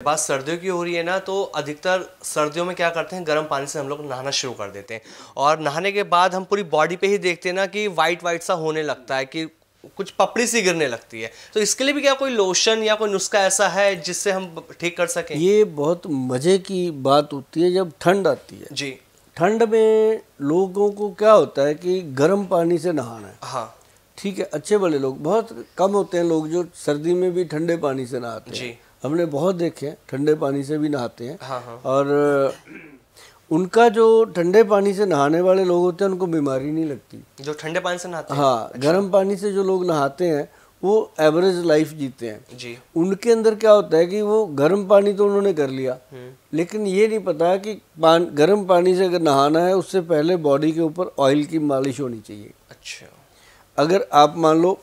बात सर्दियों की हो रही है ना, तो अधिकतर सर्दियों में क्या करते हैं, गर्म पानी से हम लोग नहाना शुरू कर देते हैं। और नहाने के बाद हम पूरी बॉडी पे ही देखते हैं ना कि वाइट वाइट सा होने लगता है, कि कुछ पपड़ी सी गिरने लगती है। तो इसके लिए भी क्या कोई लोशन या कोई नुस्खा ऐसा है जिससे हम ठीक कर सकें? ये बहुत मज़े की बात होती है जब ठंड आती है। जी। ठंड में लोगों को क्या होता है कि गर्म पानी से नहाना है। हाँ ठीक है, अच्छे भले लोग, बहुत कम होते हैं लोग जो सर्दी में भी ठंडे पानी से नहाते जी। हैं। हमने बहुत देखे हैं ठंडे पानी से भी नहाते हैं। हाँ हाँ। और उनका जो ठंडे पानी से नहाने वाले लोग होते हैं उनको बीमारी नहीं लगती। जो ठंडे पानी से नहाते हैं? हाँ, अच्छा। गर्म पानी से जो लोग नहाते हैं वो एवरेज लाइफ जीते हैं। जी। उनके अंदर क्या होता है कि वो गर्म पानी तो उन्होंने कर लिया, लेकिन ये नहीं पता कि गर्म पानी से अगर नहाना है उससे पहले बॉडी के ऊपर ऑयल की मालिश होनी चाहिए। अच्छा। अगर आप मान लो,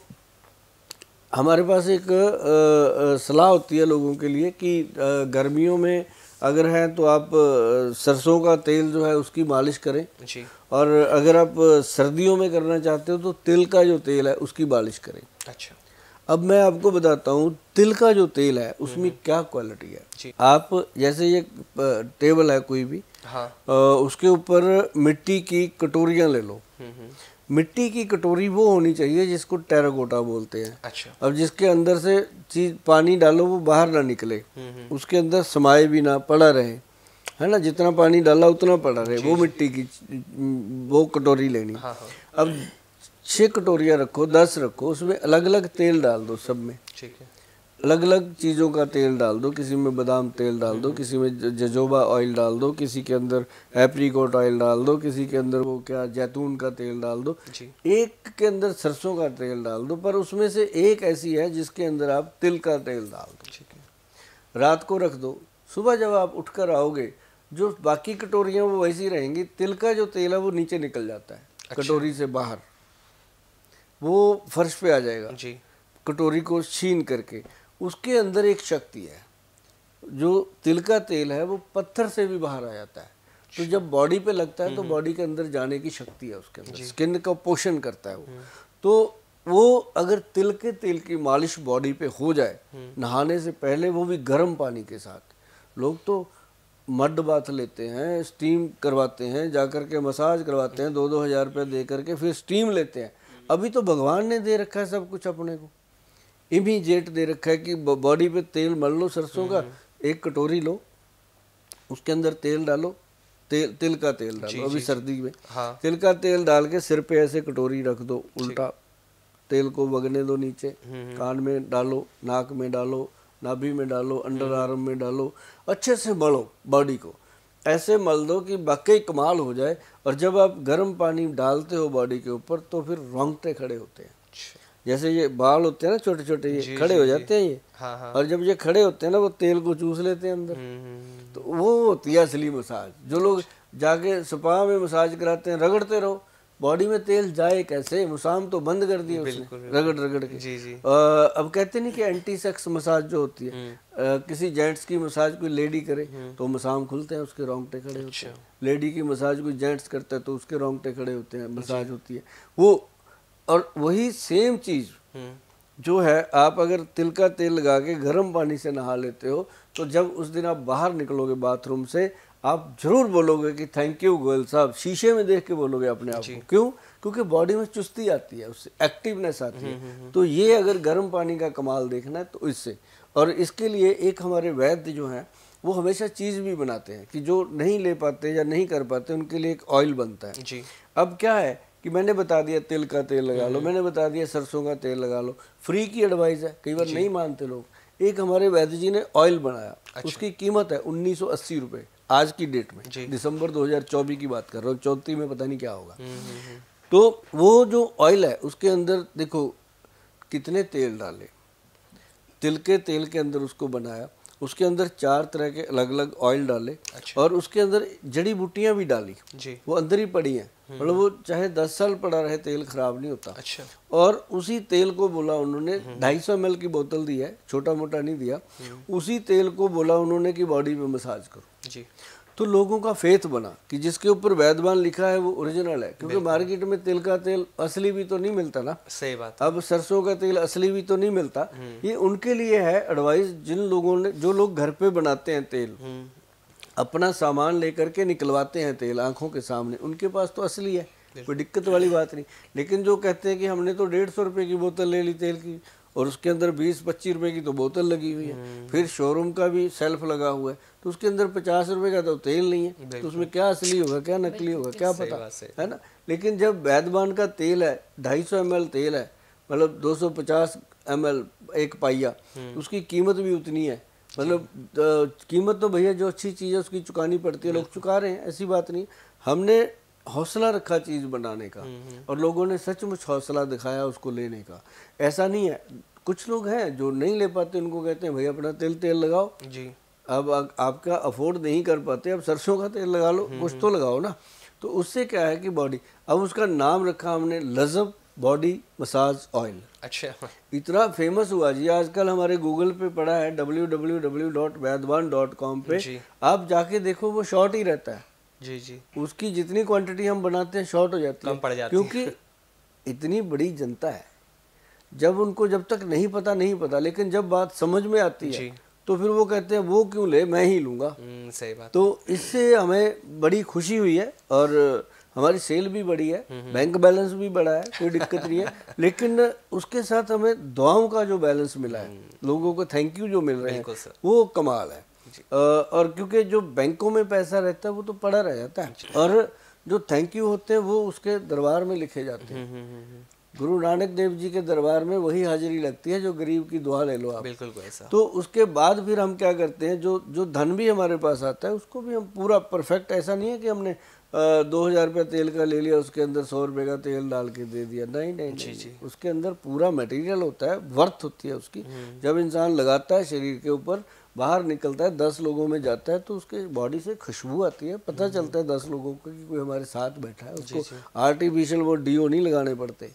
हमारे पास एक सलाह होती है लोगों के लिए कि गर्मियों में अगर है तो आप सरसों का तेल जो है उसकी मालिश करें। जी। और अगर आप सर्दियों में करना चाहते हो तो तिल का जो तेल है उसकी मालिश करें। अच्छा। अब मैं आपको बताता हूँ तिल का जो तेल है उसमें क्या क्वालिटी है। जी। आप जैसे ये टेबल है कोई भी, हाँ। उसके ऊपर मिट्टी की कटोरियाँ ले लो। मिट्टी की कटोरी वो होनी चाहिए जिसको टेराकोटा बोलते हैं। अच्छा। अब जिसके अंदर से चीज पानी डालो वो बाहर ना निकले, उसके अंदर समाये भी ना, पड़ा रहे, है ना, जितना पानी डाला उतना पड़ा रहे, वो मिट्टी की वो कटोरी लेनी। हाँ हाँ। अब 6 कटोरियाँ रखो, 10 रखो, उसमें अलग अलग तेल डाल दो, सब में ठीक है। अलग अलग चीज़ों का तेल डाल दो। किसी में बादाम तेल डाल दो, किसी में जजोबा ऑयल डाल दो, किसी के अंदर एप्रीकोट ऑयल डाल दो, किसी के अंदर वो क्या जैतून का तेल डाल दो, एक के अंदर सरसों का तेल डाल दो, पर उसमें से एक ऐसी है जिसके अंदर आप तिल का तेल डाल दो। ठीक है। रात को रख दो, सुबह जब आप उठकर आओगे जो बाकी कटोरियाँ वो वैसी रहेंगी, तिल का जो तेल है वो नीचे निकल जाता है। अच्छा। कटोरी से बाहर वो फर्श पे आ जाएगा जी। कटोरी को छीन करके उसके अंदर एक शक्ति है, जो तिल का तेल है वो पत्थर से भी बाहर आ जाता है। तो जब बॉडी पे लगता है तो बॉडी के अंदर जाने की शक्ति है उसके अंदर, स्किन का पोषण करता है वो। तो वो अगर तिल के तेल की मालिश बॉडी पे हो जाए नहाने से पहले, वो भी गर्म पानी के साथ, लोग तो मड बाथ लेते हैं, स्टीम करवाते हैं, जाकर के मसाज करवाते हैं 2-2 हज़ार रुपये दे करके, फिर स्टीम लेते हैं। अभी तो भगवान ने दे रखा है सब कुछ अपने को, इमीडिएट दे रखा है कि बॉडी पे तेल मल लो सरसों का, एक कटोरी लो, उसके अंदर तेल डालो, तिल का तेल डालो। अभी सर्दी में हाँ। तिल का तेल डाल के सिर पे ऐसे कटोरी रख दो, उल्टा तेल को वगने दो नीचे, कान में डालो, नाक में डालो, नाभि में डालो, अंडर आर्म में डालो, अच्छे से मलो बॉडी को, ऐसे मल दो कि वाकई कमाल हो जाए। और जब आप गर्म पानी डालते हो बॉडी के ऊपर तो फिर रोंगटे खड़े होते हैं। जैसे ये बाल होते हैं ना छोटे छोटे, ये खड़े हो जाते हैं ये। हाँ हाँ। और जब ये खड़े होते हैं ना वो तेल को चूस लेते हैं अंदर। तो वो होती है असली मसाज। जो लोग जाके स्पा में मसाज कराते हैं, रगड़ते रहो, बॉडी में तेल जाए कैसे, मुसाम तो बंद कर दिए उसने रगड़ रगड़ के। जी जी। अब कहते नहीं कि एंटी सेक्स मसाज जो होती है, किसी जेंट्स की मसाज कोई लेडी करे तो मुसाम खुलते हैं, उसके रोंगटे खड़े होते हैं। लेडी की मसाज कोई जेंट्स करता है तो उसके रोंगटे खड़े होते हैं, मसाज होती है वो। और वही सेम चीज़ जो है, आप अगर तिल का तेल लगा के गर्म पानी से नहा लेते हो तो जब उस दिन आप बाहर निकलोगे बाथरूम से, आप जरूर बोलोगे कि थैंक यू गोयल साहब, शीशे में देख के बोलोगे अपने आप को। क्यों? क्योंकि बॉडी में चुस्ती आती है, उससे एक्टिवनेस आती है। तो ये अगर गर्म पानी का कमाल देखना है तो इससे। और इसके लिए एक हमारे वैद्य जो हैं वो हमेशा चीज़ भी बनाते हैं कि जो नहीं ले पाते या नहीं कर पाते उनके लिए एक ऑयल बनता है जी। अब क्या है कि मैंने बता दिया तिल का तेल लगा लो, मैंने बता दिया सरसों का तेल लगा लो, फ्री की एडवाइस है, कई बार नहीं मानते लोग। एक हमारे वैद्य जी ने ऑयल बनाया। अच्छा। उसकी कीमत है 1980 रुपये आज की डेट में, दिसंबर 2024 की बात कर रहा हूँ, 34 में पता नहीं क्या होगा। तो वो जो ऑयल है उसके अंदर देखो कितने तेल डाले, तिल के तेल के अंदर उसको बनाया, उसके अंदर 4 तरह के अलग अलग ऑयल डाले। अच्छा। और उसके अंदर जड़ी बूटियां भी डाली जी। वो अंदर ही पड़ी हैं, मतलब वो चाहे 10 साल पड़ा रहे तेल खराब नहीं होता। अच्छा। और उसी तेल को बोला उन्होंने, 250 ml की बोतल दी है, छोटा मोटा नहीं दिया, उसी तेल को बोला उन्होंने कि बॉडी पे मसाज करो जी। तो लोगों का फेथ बना कि जिसके ऊपर वैद्यवान लिखा है वो ओरिजिनल है, क्योंकि मार्केट में तिल का तेल असली भी तो नहीं मिलता ना। सही बात। अब सरसों का तेल असली भी तो नहीं मिलता। ये उनके लिए है एडवाइस, जिन लोगों ने, जो लोग घर पे बनाते हैं तेल, अपना सामान लेकर के निकलवाते हैं तेल आंखों के सामने, उनके पास तो असली है, कोई दिक्कत वाली बात नहीं। लेकिन जो कहते हैं कि हमने तो 150 रुपये की बोतल ले ली तेल की और उसके अंदर 20-25 रुपये की तो बोतल लगी हुई है, फिर शोरूम का भी सेल्फ लगा हुआ है, तो उसके अंदर 50 रुपये का तो तेल नहीं है, तो उसमें क्या असली होगा क्या नकली होगा क्या पता, है ना। लेकिन जब वैद्यवान का तेल है, 250 ml तेल है, मतलब 250 ml एक पाइया, उसकी कीमत भी उतनी है, मतलब कीमत तो भैया जो अच्छी चीज़ है उसकी चुकानी पड़ती है, लोग चुका रहे हैं, ऐसी बात नहीं। हमने हौसला रखा चीज़ बनाने का और लोगों ने सचमुच हौसला दिखाया उसको लेने का। ऐसा नहीं है, कुछ लोग हैं जो नहीं ले पाते, उनको कहते हैं भैया अपना तेल लगाओ जी, अब आपका अफोर्ड नहीं कर पाते, अब सरसों का तेल लगा लो, कुछ तो लगाओ ना। तो उससे क्या है कि बॉडी, अब उसका नाम रखा हमने लजब बॉडी मसाज ऑयल। अच्छा, इतना फेमस हुआ जी, आजकल हमारे गूगल पे पड़ा है www.vaidwan.com पे, आप जाके देखो वो शॉर्ट ही रहता है जी जी, उसकी जितनी क्वांटिटी हम बनाते हैं शॉर्ट हो जाती है, कम पड़ जाती है, क्योंकि इतनी बड़ी जनता है, जब उनको जब तक नहीं पता, लेकिन जब बात समझ में आती है तो फिर वो कहते हैं वो क्यों ले, मैं ही लूँगा। सही बात। तो इससे हमें बड़ी खुशी हुई है और हमारी सेल भी बढ़ी है, बैंक बैलेंस भी बढ़ा है, कोई दिक्कत नहीं है। लेकिन उसके साथ हमें दुआओं का जो बैलेंस मिला है, लोगों को थैंक यू जो मिल रहे हैं, वो कमाल है। और क्योंकि जो बैंकों में पैसा रहता है वो तो पड़ा रह जाता है, और जो थैंक यू होते हैं वो उसके दरबार में लिखे जाते हैं। गुरु नानक देव जी के दरबार में वही हाजिरी लगती है जो गरीब की दुआ ले लो आप। बिल्कुल ऐसा। तो उसके बाद फिर हम क्या करते हैं, जो धन भी हमारे पास आता है उसको भी हम पूरा परफेक्ट, ऐसा नहीं है कि हमने 2000 रुपये तेल का ले लिया, उसके अंदर 100 रुपये का तेल डाल के दे दिया, नहीं, उसके अंदर पूरा मटेरियल होता है, वर्थ होती है उसकी। जब इंसान लगाता है शरीर के ऊपर, बाहर निकलता है, 10 लोगों में जाता है तो उसके बॉडी से खुशबू आती है, पता चलता है 10 लोगों को कि कोई हमारे साथ बैठा है, उसको आर्टिफिशियल वो डीओ नहीं लगाने पड़ते।